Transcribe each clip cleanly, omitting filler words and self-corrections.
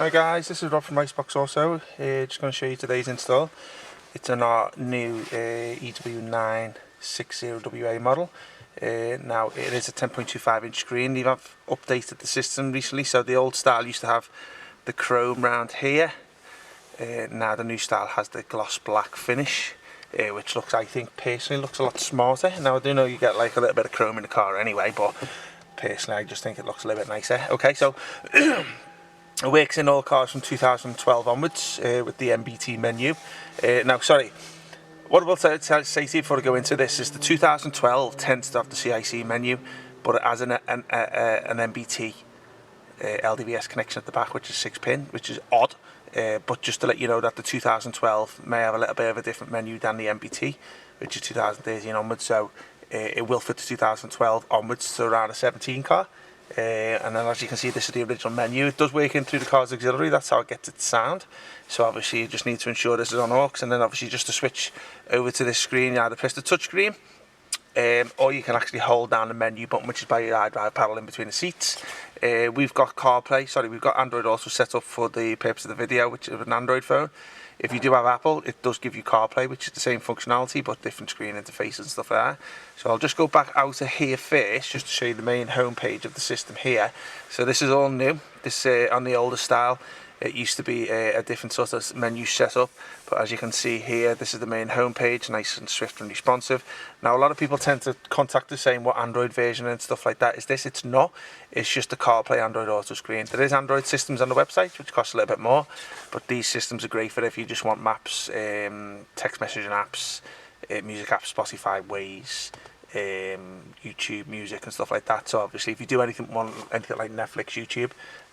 Hi guys, this is Rob from Iceboxauto. Just going to show you today's install. It's on our new EW960WA model. Now it is a 10.25 inch screen. They've updated the system recently, so the old style used to have the chrome round here. Now the new style has the gloss black finish, which looks, I think personally, looks a lot smarter. Now I do know you get like a little bit of chrome in the car anyway, but personally I just think it looks a little bit nicer. Okay, so it works in all cars from 2012 onwards with the NBT menu. Now, sorry, what I will say to you before I go into this is the 2012 tends to have the CIC menu, but it has an NBT LDVS connection at the back, which is 6-pin, which is odd. But just to let you know that the 2012 may have a little bit of a different menu than the NBT, which is 2013 onwards. So it will fit the 2012 onwards to around a 17 car. And then as you can see, this is the original menu. It does work in through the car's auxiliary, that's how it gets its sound. So obviously you just need to ensure this is on aux, and then obviously just to switch over to this screen, you either press the touch screen, or you can actually hold down the menu button, which is by your iDrive paddle in between the seats. We've got CarPlay, we've got Android also set up for the purpose of the video, which is an Android phone. If you do have Apple, it does give you CarPlay, which is the same functionality but different screen interfaces and stuff like that. So I'll just go back out of here first, just to show you the main home page of the system here. So this is all new. This on the older style, it used to be a different sort of menu setup, but as you can see here, this is the main home page, nice and swift and responsive. Now a lot of people tend to contact us saying what Android version and stuff like that is this. It's not, it's just the CarPlay Android Auto screen. There is Android systems on the website which cost a little bit more, but these systems are great for if you just want maps, text messaging apps, music apps, Spotify, Waze, YouTube music and stuff like that. So obviously if you do anything like Netflix, YouTube,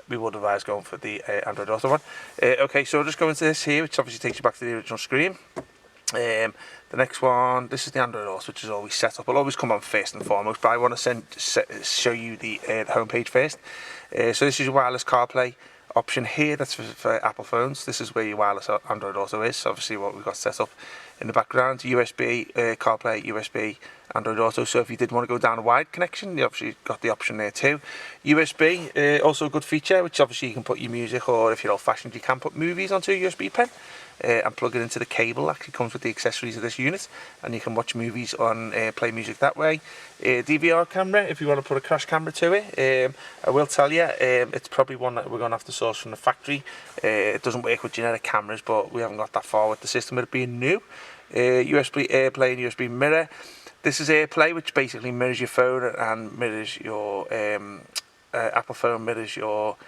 we would advise going for the Android Auto one. Okay, so I'll just go into this here, which obviously takes you back to the original screen. The next one, this is the Android Auto, which is always set up. It'll always come on first and foremost, but I want to show you the home page first. So this is your wireless CarPlay option here. That's for Apple phones. This is where your wireless Android Auto is. Obviously what we've got set up in the background, USB, CarPlay, USB, Android Auto. So if you did want to go down a wide connection, you obviously got the option there too. USB, also a good feature, which obviously you can put your music, or if you're old fashioned you can put movies onto a USB pen and plug it into the cable. Actually comes with the accessories of this unit, and you can watch movies on play music that way. DVR camera, if you want to put a crash camera to it. I will tell you, it's probably one that we're going to have to source from the factory. It doesn't work with generic cameras, but we haven't got that far with the system with it being new. USB AirPlay and USB mirror. This is AirPlay, which basically mirrors your phone and mirrors your Apple phone, mirrors your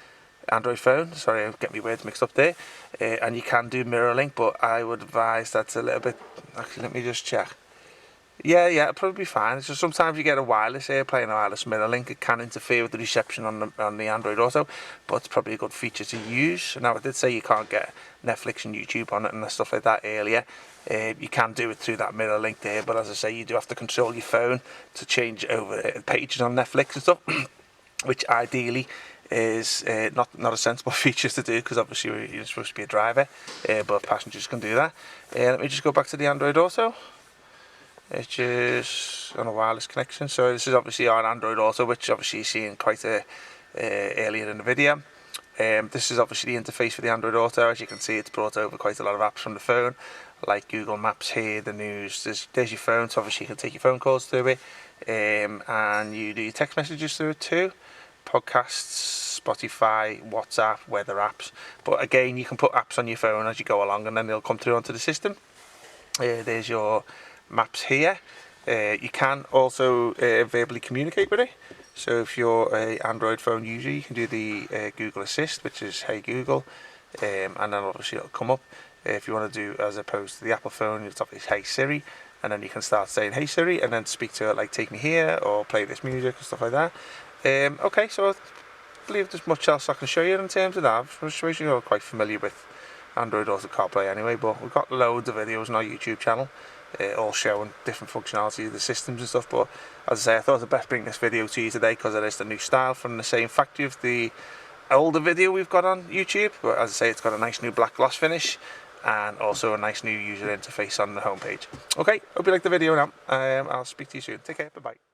Android phone. Sorry, I'm getting my words mixed up there. And you can do mirror link, but I would advise that's a little bit. Actually, let me just check. Yeah, it'll probably be fine. It's just sometimes you get a wireless AirPlay and a wireless mirror link. It can interfere with the reception on the Android Auto, but it's probably a good feature to use. Now, I did say you can't get Netflix and YouTube on it and stuff like that earlier. You can do it through that mirror link there, but as I say, you do have to control your phone to change over pages on Netflix and stuff, which ideally is not a sensible feature to do, because obviously you're supposed to be a driver, but passengers can do that. Let me just go back to the Android Auto. It's just on a wireless connection. So this is obviously our Android Auto, which obviously you're seeing quite earlier in the video. This is obviously the interface for the Android Auto. As you can see, it's brought over quite a lot of apps from the phone, like Google Maps here, the news. There's your phone, so obviously you can take your phone calls through it, and you do your text messages through it too. Podcasts, Spotify, WhatsApp, weather apps. But again, you can put apps on your phone as you go along, and then they'll come through onto the system. There's your maps here. You can also verbally communicate with it. So if you're a Android phone user, you can do the Google Assist, which is Hey Google, and then obviously it'll come up. If you want to do, as opposed to the Apple phone, it's obviously Hey Siri, and then you can start saying Hey Siri, and then speak to it like take me here or play this music and stuff like that. Okay, so I believe there's much else I can show you in terms of that. I'm sure you're quite familiar with Android Auto CarPlay anyway, but we've got loads of videos on our YouTube channel, all showing different functionality of the systems and stuff. But as I say, I thought I'd best bring this video to you today because it is the new style from the same factory of the older video we've got on YouTube. But as I say, it's got a nice new black gloss finish and also a nice new user interface on the homepage. Okay, hope you like the video now. I'll speak to you soon. Take care, bye bye.